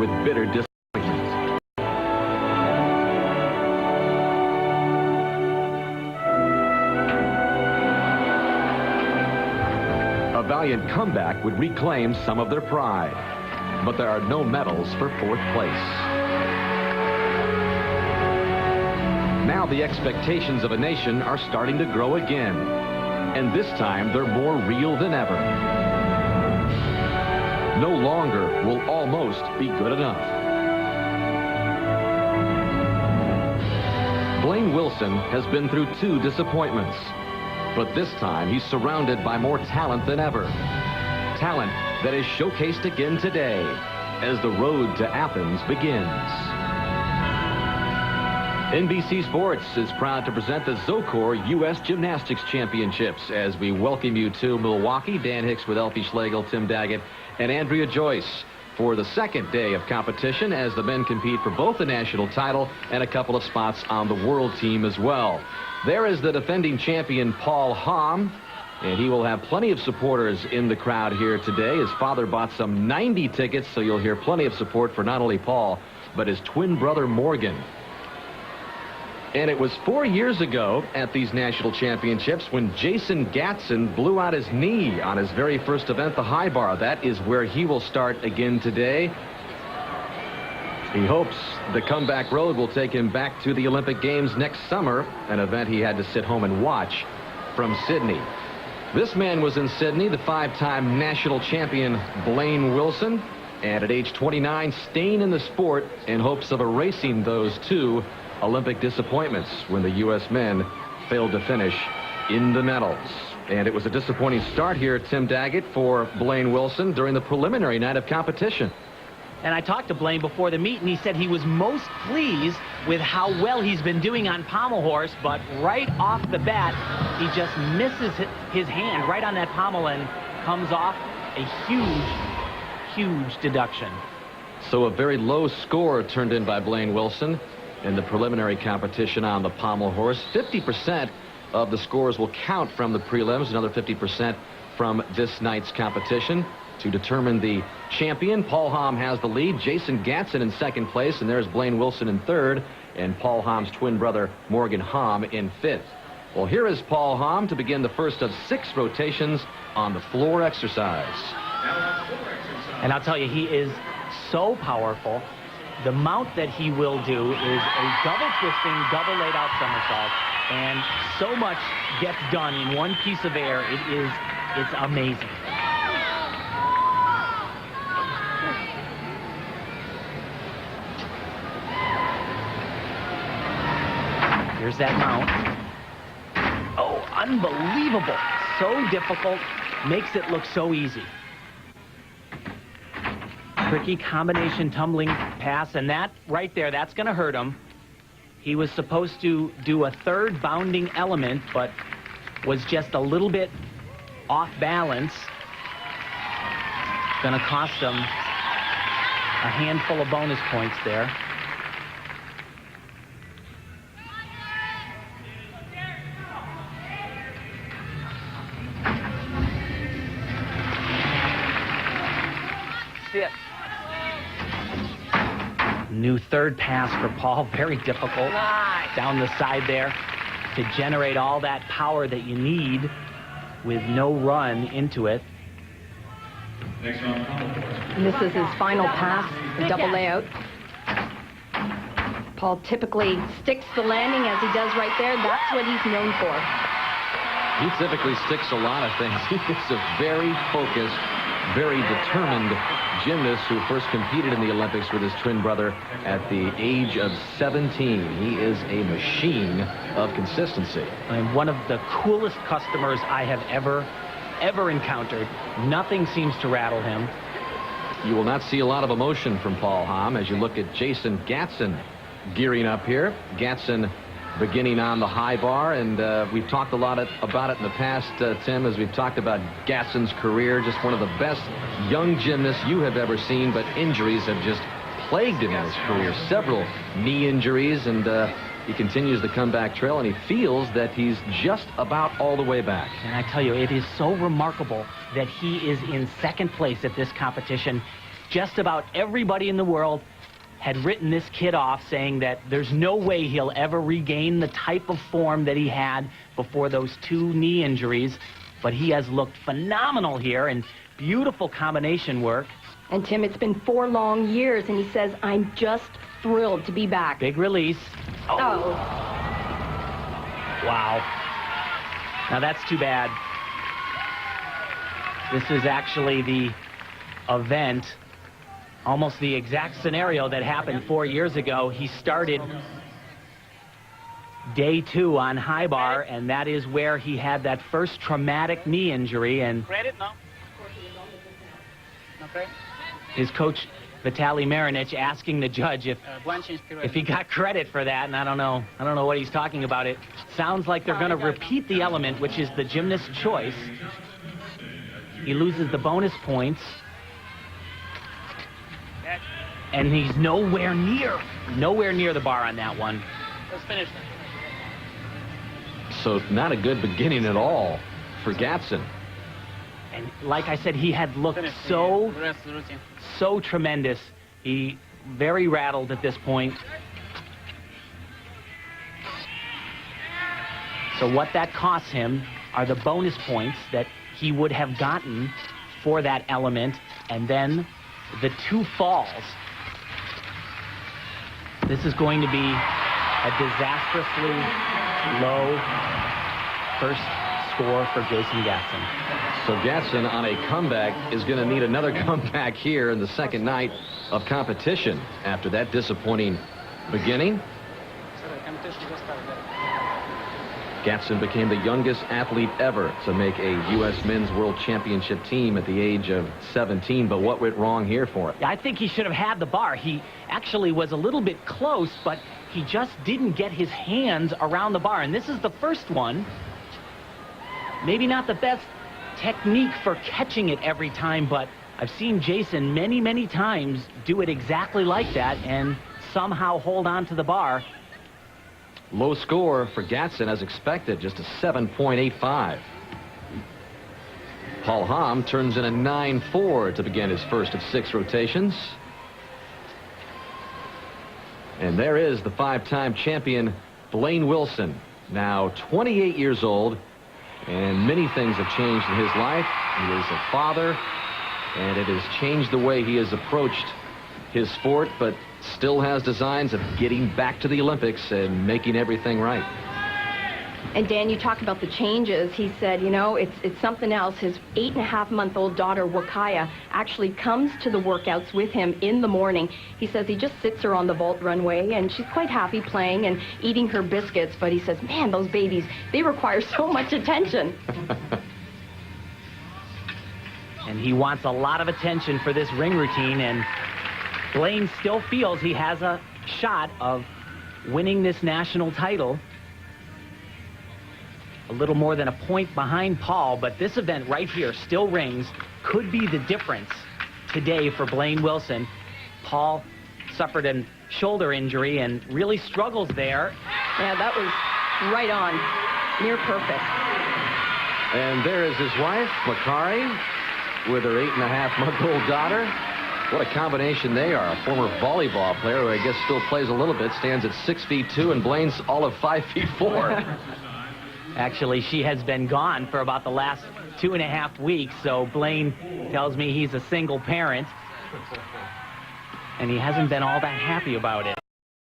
with bitter disappointment. A valiant comeback would reclaim some of their pride, but there are no medals for fourth place. Now the expectations of a nation are starting to grow again, and this time they're more real than ever. No longer will almost be good enough. Blaine Wilson has been through 2 disappointments, but this time he's surrounded by more talent than ever. Talent that is showcased again today as the road to Athens begins. NBC Sports is proud to present the Zocor U.S. Gymnastics Championships as we welcome you to Milwaukee. Dan Hicks with Elfie Schlegel, Tim Daggett, and Andrea Joyce for the second day of competition as the men compete for both the national title and a couple of spots on the world team as well. There is the defending champion Paul Hamm, and he will have plenty of supporters in the crowd here today. His father bought some 90 tickets, so you'll hear plenty of support for not only Paul, but his twin brother Morgan. And it was 4 years ago at these national championships when Jason Gatson blew out his knee on his very first event, the high bar. That is where he will start again today. He hopes the comeback road will take him back to the Olympic Games next summer, an event he had to sit home and watch from Sydney. This man was in Sydney, the 5-time national champion Blaine Wilson, and at age 29, staying in the sport in hopes of erasing those 2 Olympic disappointments when the U.S. men failed to finish in the medals. And it was a disappointing start here, Tim Daggett, for Blaine Wilson during the preliminary night of competition. And I talked to Blaine before the meet, and he said he was most pleased with how well he's been doing on pommel horse, but right off the bat, he just misses his hand right on that pommel and comes off a huge deduction. So a very low score turned in by Blaine Wilson in the preliminary competition on the pommel horse. 50% of the scores will count from the prelims, another 50% from this night's competition. To determine the champion, Paul Hamm has the lead. Jason Gatson in second place, and there's Blaine Wilson in third, and Paul Hamm's twin brother Morgan Hamm in fifth. Well, here is Paul Hamm to begin the first of 6 rotations on the floor exercise. And I'll tell you, he is so powerful. The mount that he will do is a double twisting, double laid out somersault, and so much gets done in one piece of air. It's amazing. Here's that mount. Oh, unbelievable. So difficult, makes it look so easy. Tricky combination tumbling pass, and that right there, that's going to hurt him. He was supposed to do a third bounding element, but was just a little bit off balance. Going to cost him a handful of bonus points there. Sit. New third pass for Paul, very difficult. Down the side there to generate all that power that you need with no run into it. And this is his final pass, the double layout. Paul typically sticks the landing as he does right there. That's what he's known for. He typically sticks a lot of things. He is a very focused, very determined gymnast who first competed in the Olympics with his twin brother at the age of 17. He is a machine of consistency. And one of the coolest customers I have ever encountered. Nothing seems to rattle him. You will not see a lot of emotion from Paul Hamm as you look at Jason Gatson gearing up here. Gatson beginning on the high bar, and we've talked a lot about it in the past, Tim, as we've talked about Gatson's career. Just one of the best young gymnasts you have ever seen, but injuries have just plagued him in his career. Several knee injuries, and he continues the comeback trail, and he feels that he's just about all the way back. And I tell you, it is so remarkable that he is in second place at this competition just about everybody in the world had written this kid off, saying that there's no way he'll ever regain the type of form that he had before those 2 knee injuries. But he has looked phenomenal here, and beautiful combination work. And Tim, it's been 4 long years, and he says, I'm just thrilled to be back. Big release. Oh. Wow. Now that's too bad. This is actually the event, almost the exact scenario that happened 4 years ago. He started day 2 on high bar, and that is where he had that first traumatic knee injury. And his coach, Vitaly Marinich, asking the judge if he got credit for that, and I don't know what he's talking about. It sounds like they're going to repeat the element, which is the gymnast's choice. He loses the bonus points, and he's nowhere near the bar on that one. Let's finish. So not a good beginning at all for Gatson. And like I said, he had looked so tremendous. He very rattled at this point. So what that costs him are the bonus points that he would have gotten for that element, and then the 2 falls. This is going to be a disastrously low first score for Jason Gatson. So Gatson on a comeback is going to need another comeback here in the second night of competition after that disappointing beginning. Gatson became the youngest athlete ever to make a U.S. Men's World Championship team at the age of 17. But what went wrong here for him? I think he should have had the bar. He actually was a little bit close, but he just didn't get his hands around the bar. And this is the first one. Maybe not the best technique for catching it every time, but I've seen Jason many, many times do it exactly like that and somehow hold on to the bar. Low score for Gatson as expected, just a 7.85. Paul Hamm turns in a 9.4 to begin his first of 6 rotations. And there is the 5-time champion, Blaine Wilson, now 28 years old, and many things have changed in his life. He is a father, and it has changed the way he has approached his sport, but still has designs of getting back to the Olympics and making everything right. And Dan, you talked about the changes. He said, you know, it's something else. His 8.5-month-old daughter, Wakaya, actually comes to the workouts with him in the morning. He says he just sits her on the vault runway, and she's quite happy playing and eating her biscuits. But he says, man, those babies, they require so much attention. And he wants a lot of attention for this ring routine, and Blaine still feels he has a shot of winning this national title. A little more than a point behind Paul, but this event right here, still rings, could be the difference today for Blaine Wilson. Paul suffered a shoulder injury and really struggles there. Yeah, that was right on, near perfect. And there is his wife, Makari, with her 8.5-month-old daughter. What a combination they are. A former volleyball player who I guess still plays a little bit, stands at 6'2", and Blaine's all of 5'4". Actually, she has been gone for about the last 2.5 weeks, so Blaine tells me he's a single parent, and he hasn't been all that happy about it.